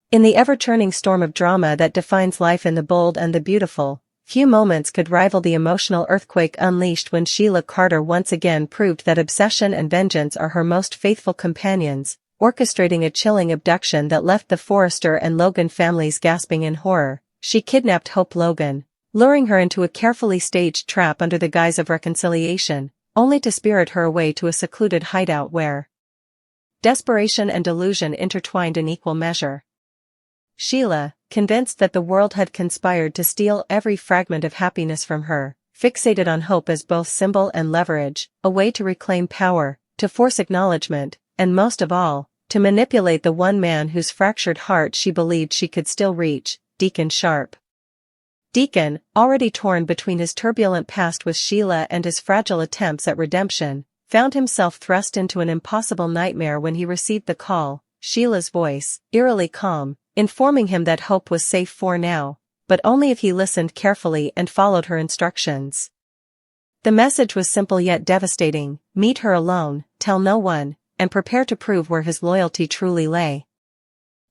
In the ever-churning storm of drama that defines life in the bold and the beautiful, few moments could rival the emotional earthquake unleashed when Sheila Carter once again proved that obsession and vengeance are her most faithful companions, orchestrating a chilling abduction that left the Forrester and Logan families gasping in horror. She kidnapped Hope Logan, luring her into a carefully staged trap under the guise of reconciliation, only to spirit her away to a secluded hideout where desperation and delusion intertwined in equal measure. Sheila, convinced that the world had conspired to steal every fragment of happiness from her, fixated on hope as both symbol and leverage, a way to reclaim power, to force acknowledgement, and most of all, to manipulate the one man whose fractured heart she believed she could still reach, Deacon Sharp. Deacon, already torn between his turbulent past with Sheila and his fragile attempts at redemption, found himself thrust into an impossible nightmare when he received the call, Sheila's voice, eerily calm, informing him that Hope was safe for now, but only if he listened carefully and followed her instructions. The message was simple yet devastating: meet her alone, tell no one, and prepare to prove where his loyalty truly lay.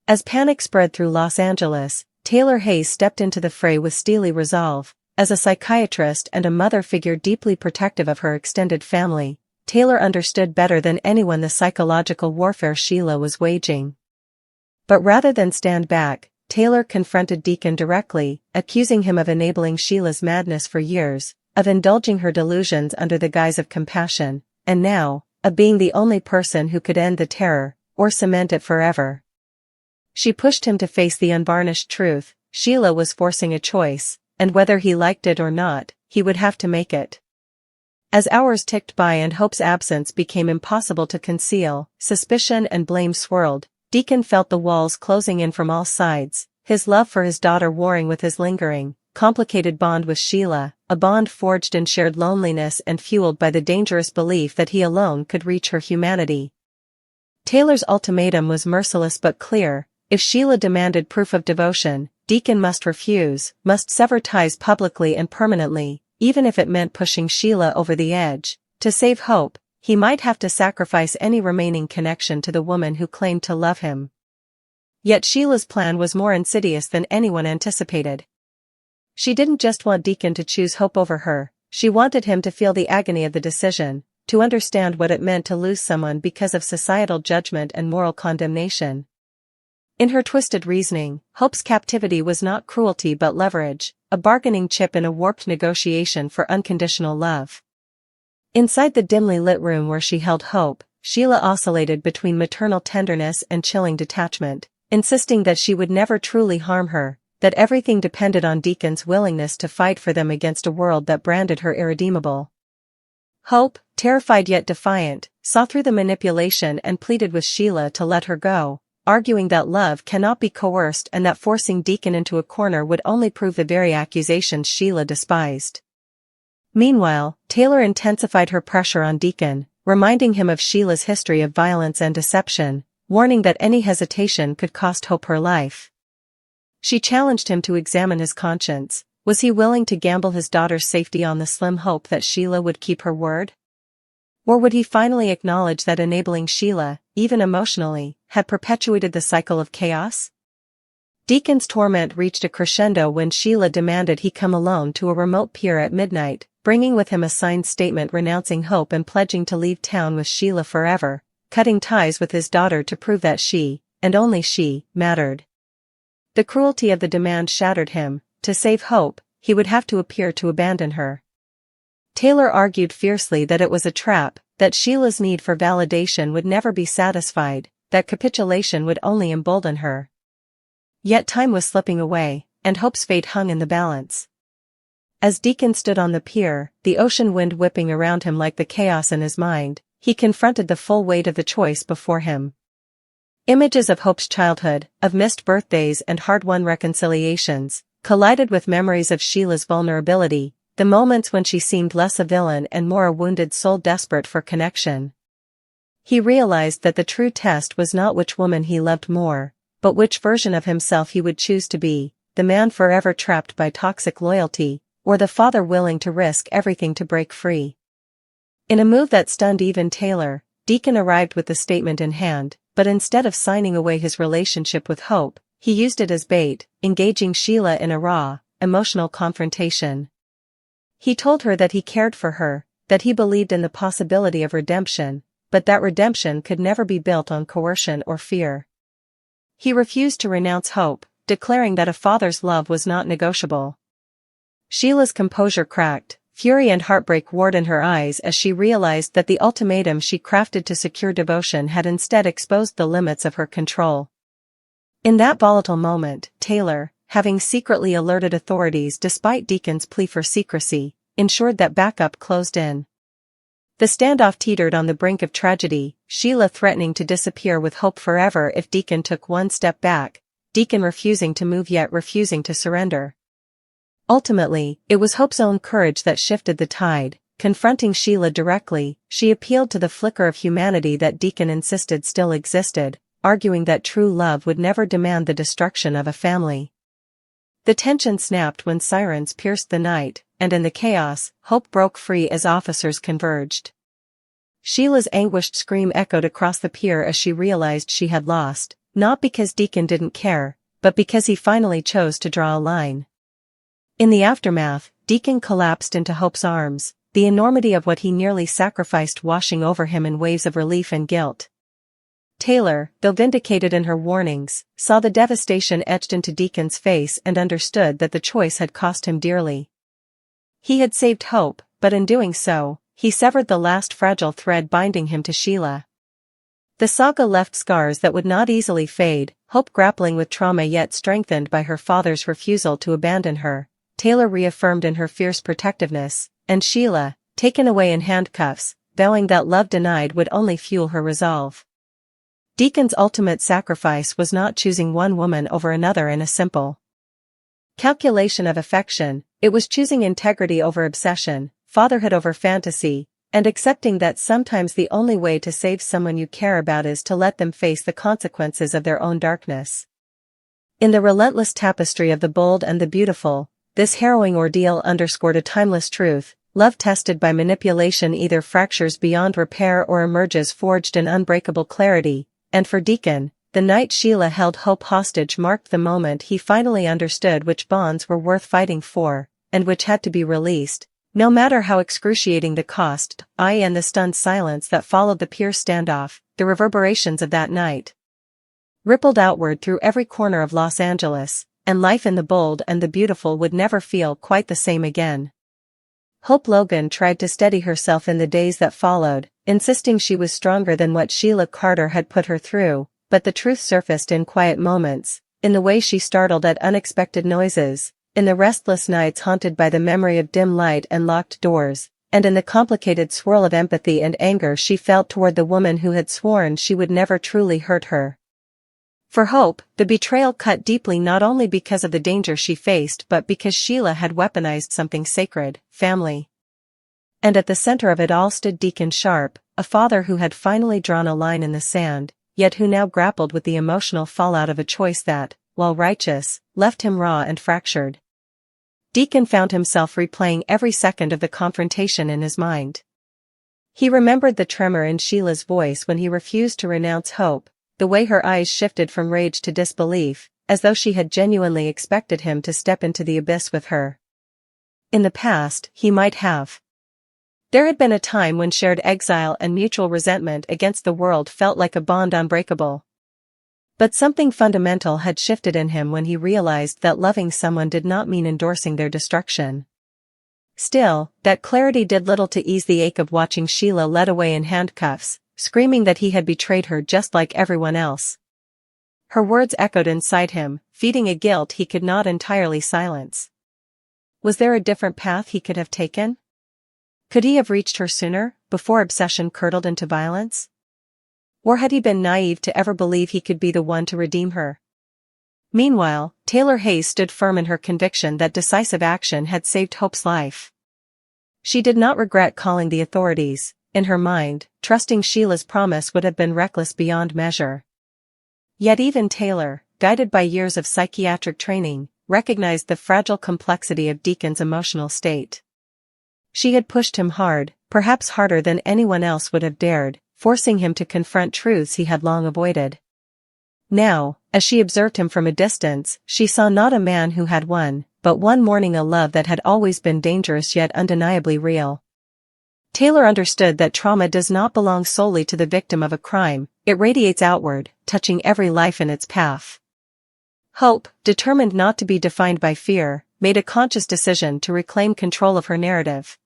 As panic spread through Los Angeles, Taylor Hayes stepped into the fray with steely resolve. As a psychiatrist and a mother figure deeply protective of her extended family, Taylor understood better than anyone the psychological warfare Sheila was waging. But rather than stand back, Taylor confronted Deacon directly, accusing him of enabling Sheila's madness for years, of indulging her delusions under the guise of compassion, and now, of being the only person who could end the terror, or cement it forever. She pushed him to face the unvarnished truth: Sheila was forcing a choice, and whether he liked it or not, he would have to make it. As hours ticked by and Hope's absence became impossible to conceal, suspicion and blame swirled. Deacon felt the walls closing in from all sides, his love for his daughter warring with his lingering, complicated bond with Sheila, a bond forged in shared loneliness and fueled by the dangerous belief that he alone could reach her humanity. Taylor's ultimatum was merciless but clear: if Sheila demanded proof of devotion, Deacon must refuse, must sever ties publicly and permanently, even if it meant pushing Sheila over the edge. To save Hope, he might have to sacrifice any remaining connection to the woman who claimed to love him. Yet Sheila's plan was more insidious than anyone anticipated. She didn't just want Deacon to choose Hope over her, she wanted him to feel the agony of the decision, to understand what it meant to lose someone because of societal judgment and moral condemnation. In her twisted reasoning, Hope's captivity was not cruelty but leverage, a bargaining chip in a warped negotiation for unconditional love. Inside the dimly lit room where she held Hope, Sheila oscillated between maternal tenderness and chilling detachment, insisting that she would never truly harm her, that everything depended on Deacon's willingness to fight for them against a world that branded her irredeemable. Hope, terrified yet defiant, saw through the manipulation and pleaded with Sheila to let her go, arguing that love cannot be coerced and that forcing Deacon into a corner would only prove the very accusations Sheila despised. Meanwhile, Taylor intensified her pressure on Deacon, reminding him of Sheila's history of violence and deception, warning that any hesitation could cost Hope her life. She challenged him to examine his conscience. Was he willing to gamble his daughter's safety on the slim hope that Sheila would keep her word? Or would he finally acknowledge that enabling Sheila, even emotionally, had perpetuated the cycle of chaos? Deacon's torment reached a crescendo when Sheila demanded he come alone to a remote pier at midnight, bringing with him a signed statement renouncing Hope and pledging to leave town with Sheila forever, cutting ties with his daughter to prove that she, and only she, mattered. The cruelty of the demand shattered him. To save Hope, he would have to appear to abandon her. Taylor argued fiercely that it was a trap, that Sheila's need for validation would never be satisfied, that capitulation would only embolden her. Yet time was slipping away, and Hope's fate hung in the balance. As Deacon stood on the pier, the ocean wind whipping around him like the chaos in his mind, he confronted the full weight of the choice before him. Images of Hope's childhood, of missed birthdays and hard-won reconciliations, collided with memories of Sheila's vulnerability, the moments when she seemed less a villain and more a wounded soul desperate for connection. He realized that the true test was not which woman he loved more, but which version of himself he would choose to be, the man forever trapped by toxic loyalty, or the father willing to risk everything to break free. In a move that stunned even Taylor, Deacon arrived with the statement in hand, but instead of signing away his relationship with Hope, He used it as bait, engaging Sheila in a raw, emotional confrontation. He told her that he cared for her, that he believed in the possibility of redemption, but that redemption could never be built on coercion or fear. He refused to renounce hope, declaring that a father's love was not negotiable. Sheila's composure cracked, fury and heartbreak warred in her eyes as she realized that the ultimatum she crafted to secure devotion had instead exposed the limits of her control. In that volatile moment, Taylor, having secretly alerted authorities despite Deacon's plea for secrecy, ensured that backup closed in. The standoff teetered on the brink of tragedy, Sheila threatening to disappear with hope forever if Deacon took one step back, Deacon refusing to move yet refusing to surrender. Ultimately, it was Hope's own courage that shifted the tide. Confronting Sheila directly, she appealed to the flicker of humanity that Deacon insisted still existed, arguing that true love would never demand the destruction of a family. The tension snapped when sirens pierced the night, and in the chaos, Hope broke free as officers converged. Sheila's anguished scream echoed across the pier as she realized she had lost, not because Deacon didn't care, but because he finally chose to draw a line. In the aftermath, Deacon collapsed into Hope's arms, the enormity of what he nearly sacrificed washing over him in waves of relief and guilt. Taylor, though vindicated in her warnings, saw the devastation etched into Deacon's face and understood that the choice had cost him dearly. He had saved Hope, but in doing so, he severed the last fragile thread binding him to Sheila. The saga left scars that would not easily fade, Hope grappling with trauma yet strengthened by her father's refusal to abandon her, Taylor reaffirmed in her fierce protectiveness, and Sheila, taken away in handcuffs, vowing that love denied would only fuel her resolve. Deacon's ultimate sacrifice was not choosing one woman over another in a simple calculation of affection, it was choosing integrity over obsession, fatherhood over fantasy, and accepting that sometimes the only way to save someone you care about is to let them face the consequences of their own darkness. In the relentless tapestry of the bold and the beautiful, this harrowing ordeal underscored a timeless truth: love tested by manipulation either fractures beyond repair or emerges forged in unbreakable clarity, and for Deacon, the night Sheila held Hope hostage marked the moment he finally understood which bonds were worth fighting for, and which had to be released, no matter how excruciating the cost. And the stunned silence that followed the pier standoff, the reverberations of that night, rippled outward through every corner of Los Angeles, and life in the bold and the beautiful would never feel quite the same again. Hope Logan tried to steady herself in the days that followed, insisting she was stronger than what Sheila Carter had put her through, but the truth surfaced in quiet moments, in the way she startled at unexpected noises, in the restless nights haunted by the memory of dim light and locked doors, and in the complicated swirl of empathy and anger she felt toward the woman who had sworn she would never truly hurt her. For Hope, the betrayal cut deeply not only because of the danger she faced but because Sheila had weaponized something sacred: family. And at the center of it all stood Deacon Sharp, a father who had finally drawn a line in the sand, yet who now grappled with the emotional fallout of a choice that, while righteous, left him raw and fractured. Deacon found himself replaying every second of the confrontation in his mind. He remembered the tremor in Sheila's voice when he refused to renounce hope, the way her eyes shifted from rage to disbelief, as though she had genuinely expected him to step into the abyss with her. In the past, he might have. There had been a time when shared exile and mutual resentment against the world felt like a bond unbreakable. But something fundamental had shifted in him when he realized that loving someone did not mean endorsing their destruction. Still, that clarity did little to ease the ache of watching Sheila led away in handcuffs, screaming that he had betrayed her just like everyone else. Her words echoed inside him, feeding a guilt he could not entirely silence. Was there a different path he could have taken? Could he have reached her sooner, before obsession curdled into violence? Or had he been naive to ever believe he could be the one to redeem her? Meanwhile, Taylor Hayes stood firm in her conviction that decisive action had saved Hope's life. She did not regret calling the authorities. In her mind, trusting Sheila's promise would have been reckless beyond measure. Yet even Taylor, guided by years of psychiatric training, recognized the fragile complexity of Deacon's emotional state. She had pushed him hard, perhaps harder than anyone else would have dared, forcing him to confront truths he had long avoided. Now, As she observed him from a distance, she saw not a man who had won, but one mourning a love that had always been dangerous yet undeniably real. Taylor understood that trauma does not belong solely to the victim of a crime, it radiates outward, touching every life in its path. Hope, determined not to be defined by fear, made a conscious decision to reclaim control of her narrative.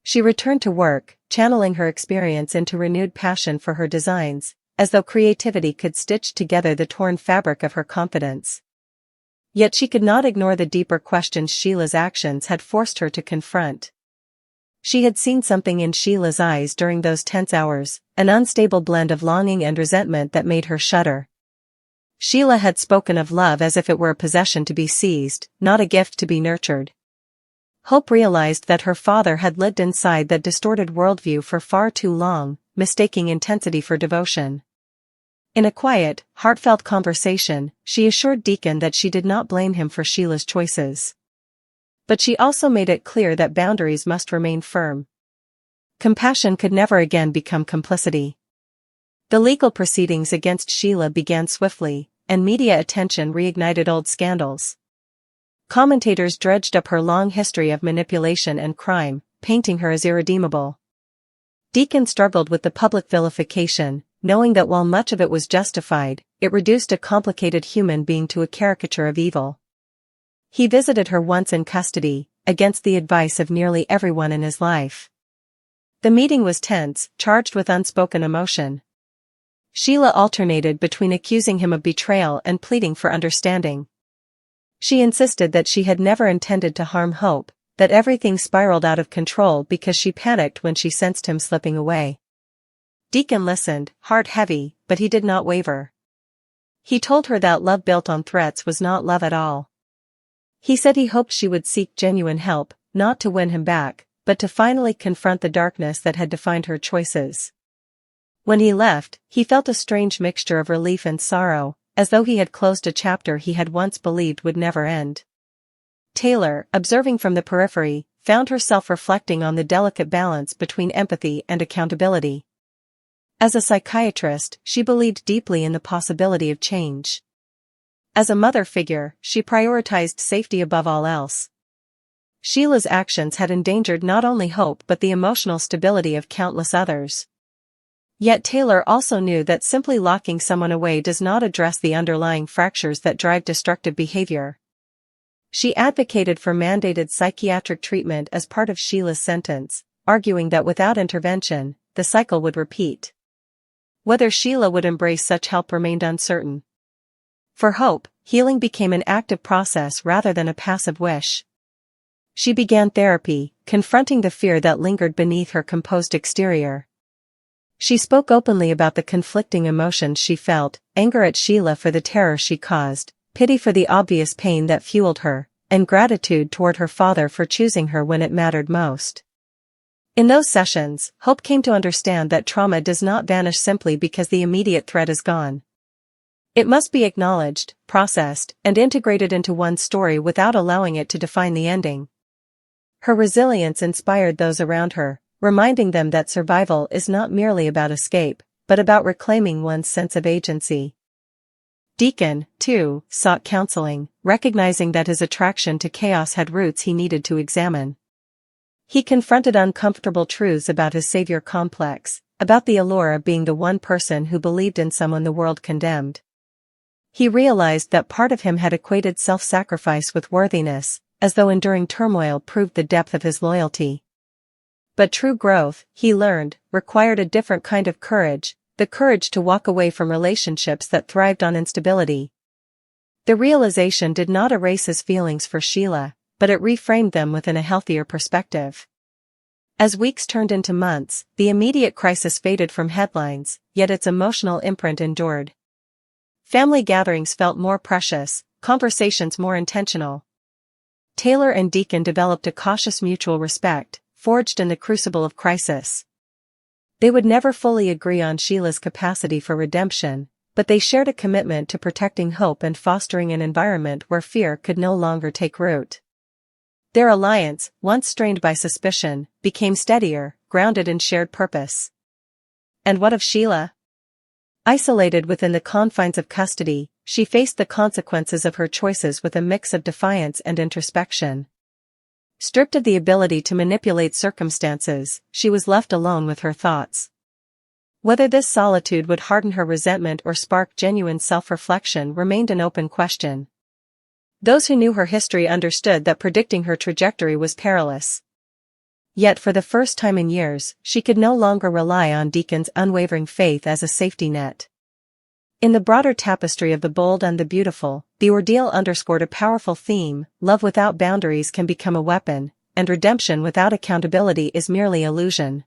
She returned to work, channeling her experience into renewed passion for her designs, as though creativity could stitch together the torn fabric of her confidence. Yet she could not ignore the deeper questions Sheila's actions had forced her to confront. She had seen something in Sheila's eyes during those tense hours, an unstable blend of longing and resentment that made her shudder. Sheila had spoken of love as if it were a possession to be seized, not a gift to be nurtured. Hope realized that her father had lived inside that distorted worldview for far too long, mistaking intensity for devotion. In a quiet, heartfelt conversation, she assured Deacon that she did not blame him for Sheila's choices. But she also made it clear that boundaries must remain firm. Compassion could never again become complicity. The legal proceedings against Sheila began swiftly, and media attention reignited old scandals. Commentators dredged up her long history of manipulation and crime, painting her as irredeemable. Deacon struggled with the public vilification, knowing that while much of it was justified, it reduced a complicated human being to a caricature of evil. He visited her once in custody, against the advice of nearly everyone in his life. The meeting was tense, charged with unspoken emotion. Sheila alternated between accusing him of betrayal and pleading for understanding. She insisted that she had never intended to harm Hope, that everything spiraled out of control because she panicked when she sensed him slipping away. Deacon listened, heart heavy, but he did not waver. He told her that love built on threats was not love at all. He said he hoped she would seek genuine help, not to win him back, but to finally confront the darkness that had defined her choices. When he left, he felt a strange mixture of relief and sorrow, as though he had closed a chapter he had once believed would never end. Taylor, observing from the periphery, found herself reflecting on the delicate balance between empathy and accountability. As a psychiatrist, she believed deeply in the possibility of change. As a mother figure, she prioritized safety above all else. Sheila's actions had endangered not only Hope but the emotional stability of countless others. Yet Taylor also knew that simply locking someone away does not address the underlying fractures that drive destructive behavior. She advocated for mandated psychiatric treatment as part of Sheila's sentence, arguing that without intervention, the cycle would repeat. Whether Sheila would embrace such help remained uncertain. For Hope, healing became an active process rather than a passive wish. She began therapy, confronting the fear that lingered beneath her composed exterior. She spoke openly about the conflicting emotions she felt, anger at Sheila for the terror she caused, pity for the obvious pain that fueled her, and gratitude toward her father for choosing her when it mattered most. In those sessions, Hope came to understand that trauma does not vanish simply because the immediate threat is gone. It must be acknowledged, processed, and integrated into one's story without allowing it to define the ending. Her resilience inspired those around her, reminding them that survival is not merely about escape, but about reclaiming one's sense of agency. Deacon, too, sought counseling, recognizing that his attraction to chaos had roots he needed to examine. He confronted uncomfortable truths about his savior complex, about the allure of being the one person who believed in someone the world condemned. He realized that part of him had equated self-sacrifice with worthiness, as though enduring turmoil proved the depth of his loyalty. But true growth, he learned, required a different kind of courage, the courage to walk away from relationships that thrived on instability. The realization did not erase his feelings for Sheila, but it reframed them within a healthier perspective. As weeks turned into months, the immediate crisis faded from headlines, yet its emotional imprint endured. Family gatherings felt more precious, conversations more intentional. Taylor and Deacon developed a cautious mutual respect, forged in the crucible of crisis. They would never fully agree on Sheila's capacity for redemption, but they shared a commitment to protecting Hope and fostering an environment where fear could no longer take root. Their alliance, once strained by suspicion, became steadier, grounded in shared purpose. And what of Sheila? Isolated within the confines of custody, she faced the consequences of her choices with a mix of defiance and introspection. Stripped of the ability to manipulate circumstances, she was left alone with her thoughts. Whether this solitude would harden her resentment or spark genuine self-reflection remained an open question. Those who knew her history understood that predicting her trajectory was perilous. Yet for the first time in years, she could no longer rely on Deacon's unwavering faith as a safety net. In the broader tapestry of the bold and the beautiful, the ordeal underscored a powerful theme: love without boundaries can become a weapon, and redemption without accountability is merely illusion.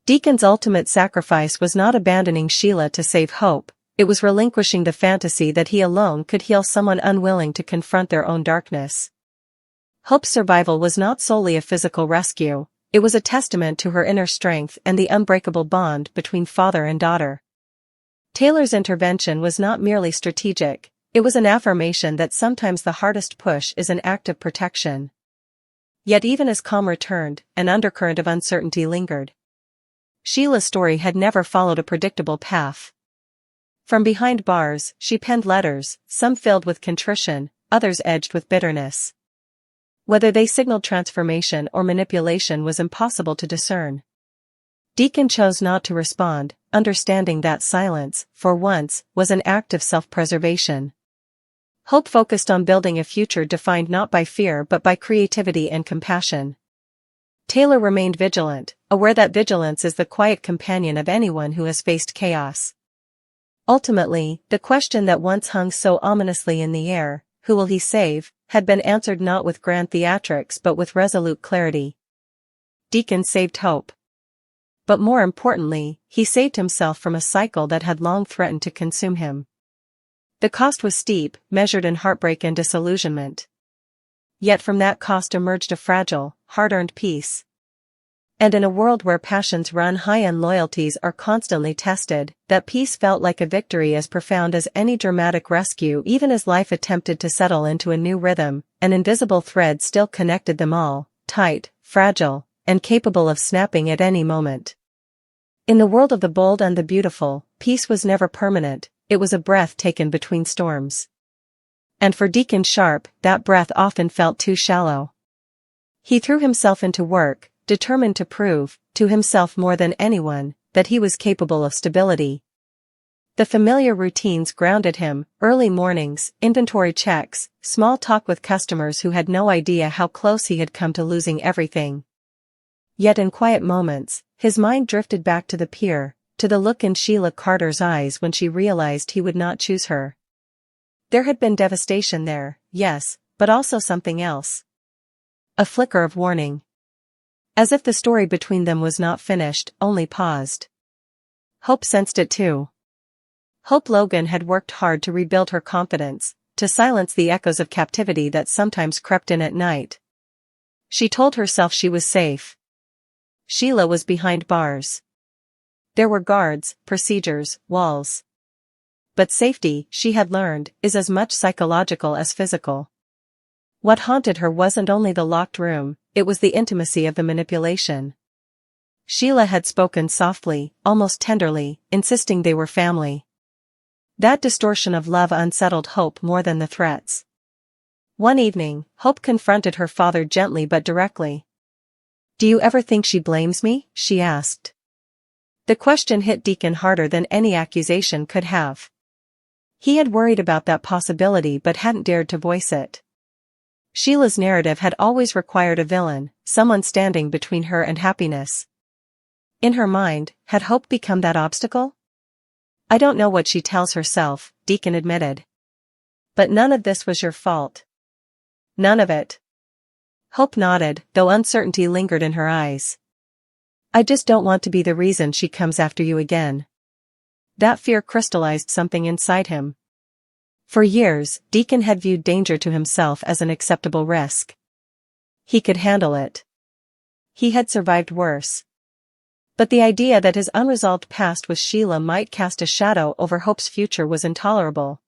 Deacon's ultimate sacrifice was not abandoning Sheila to save Hope, it was relinquishing the fantasy that he alone could heal someone unwilling to confront their own darkness. Hope's survival was not solely a physical rescue, it was a testament to her inner strength and the unbreakable bond between father and daughter. Taylor's intervention was not merely strategic, it was an affirmation that sometimes the hardest push is an act of protection. Yet even as calm returned, an undercurrent of uncertainty lingered. Sheila's story had never followed a predictable path. From behind bars, she penned letters, some filled with contrition, others edged with bitterness. Whether they signaled transformation or manipulation was impossible to discern. Deacon chose not to respond, understanding that silence, for once, was an act of self-preservation. Hope focused on building a future defined not by fear but by creativity and compassion. Taylor remained vigilant, aware that vigilance is the quiet companion of anyone who has faced chaos. Ultimately, the question that once hung so ominously in the air, who will he save, had been answered not with grand theatrics but with resolute clarity. Deacon saved Hope. But more importantly, he saved himself from a cycle that had long threatened to consume him. The cost was steep, measured in heartbreak and disillusionment. Yet from that cost emerged a fragile, hard-earned peace. And in a world where passions run high and loyalties are constantly tested, that peace felt like a victory as profound as any dramatic rescue. Even as life attempted to settle into a new rhythm, an invisible thread still connected them all, tight, fragile, and capable of snapping at any moment. In the world of the bold and the beautiful, peace was never permanent, it was a breath taken between storms. And for Deacon Sharp, that breath often felt too shallow. He threw himself into work, determined to prove, to himself more than anyone, that he was capable of stability. The familiar routines grounded him: early mornings, inventory checks, small talk with customers who had no idea how close he had come to losing everything. Yet in quiet moments, his mind drifted back to the pier, to the look in Sheila Carter's eyes when she realized he would not choose her. There had been devastation there, yes, but also something else. A flicker of warning. As if the story between them was not finished, only paused. Hope sensed it too. Hope Logan had worked hard to rebuild her confidence, to silence the echoes of captivity that sometimes crept in at night. She told herself she was safe. Sheila was behind bars. There were guards, procedures, walls. But safety, she had learned, is as much psychological as physical. What haunted her wasn't only the locked room, it was the intimacy of the manipulation. Sheila had spoken softly, almost tenderly, insisting they were family. That distortion of love unsettled Hope more than the threats. One evening, Hope confronted her father gently but directly. "Do you ever think she blames me?" she asked. The question hit Deacon harder than any accusation could have. He had worried about that possibility but hadn't dared to voice it. Sheila's narrative had always required a villain, someone standing between her and happiness. In her mind, had Hope become that obstacle? "I don't know what she tells herself," Deacon admitted. "But none of this was your fault." "None of it." Hope nodded, though uncertainty lingered in her eyes. "I just don't want to be the reason she comes after you again." That fear crystallized something inside him. For years, Deacon had viewed danger to himself as an acceptable risk. He could handle it. He had survived worse. But the idea that his unresolved past with Sheila might cast a shadow over Hope's future was intolerable.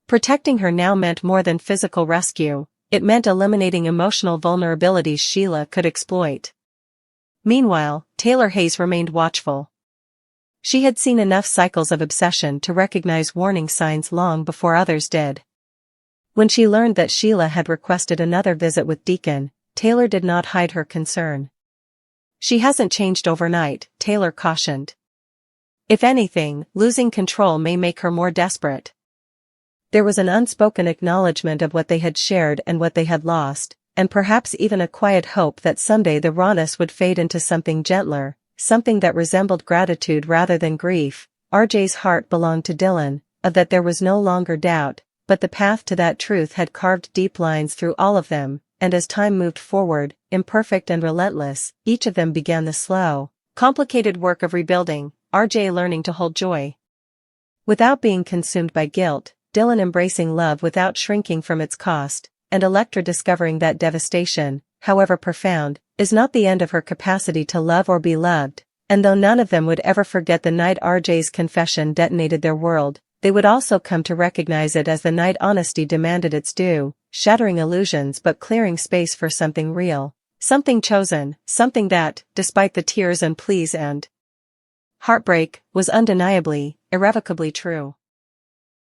Protecting her now meant more than physical rescue, it meant eliminating emotional vulnerabilities Sheila could exploit. Meanwhile, Taylor Hayes remained watchful. She had seen enough cycles of obsession to recognize warning signs long before others did. When she learned that Sheila had requested another visit with Deacon, Taylor did not hide her concern. "She hasn't changed overnight," Taylor cautioned. "If anything, losing control may make her more desperate." There was an unspoken acknowledgement of what they had shared and what they had lost, and perhaps even a quiet hope that someday the rawness would fade into something gentler, something that resembled gratitude rather than grief. RJ's heart belonged to Dylan, of that there was no longer doubt, but the path to that truth had carved deep lines through all of them, and as time moved forward, imperfect and relentless, each of them began the slow, complicated work of rebuilding, RJ learning to hold joy without being consumed by guilt, Dylan embracing love without shrinking from its cost, and Electra discovering that devastation, however profound, is not the end of her capacity to love or be loved. And though none of them would ever forget the night RJ's confession detonated their world, they would also come to recognize it as the night honesty demanded its due, shattering illusions but clearing space for something real, something chosen, something that, despite the tears and pleas and heartbreak, was undeniably, irrevocably true.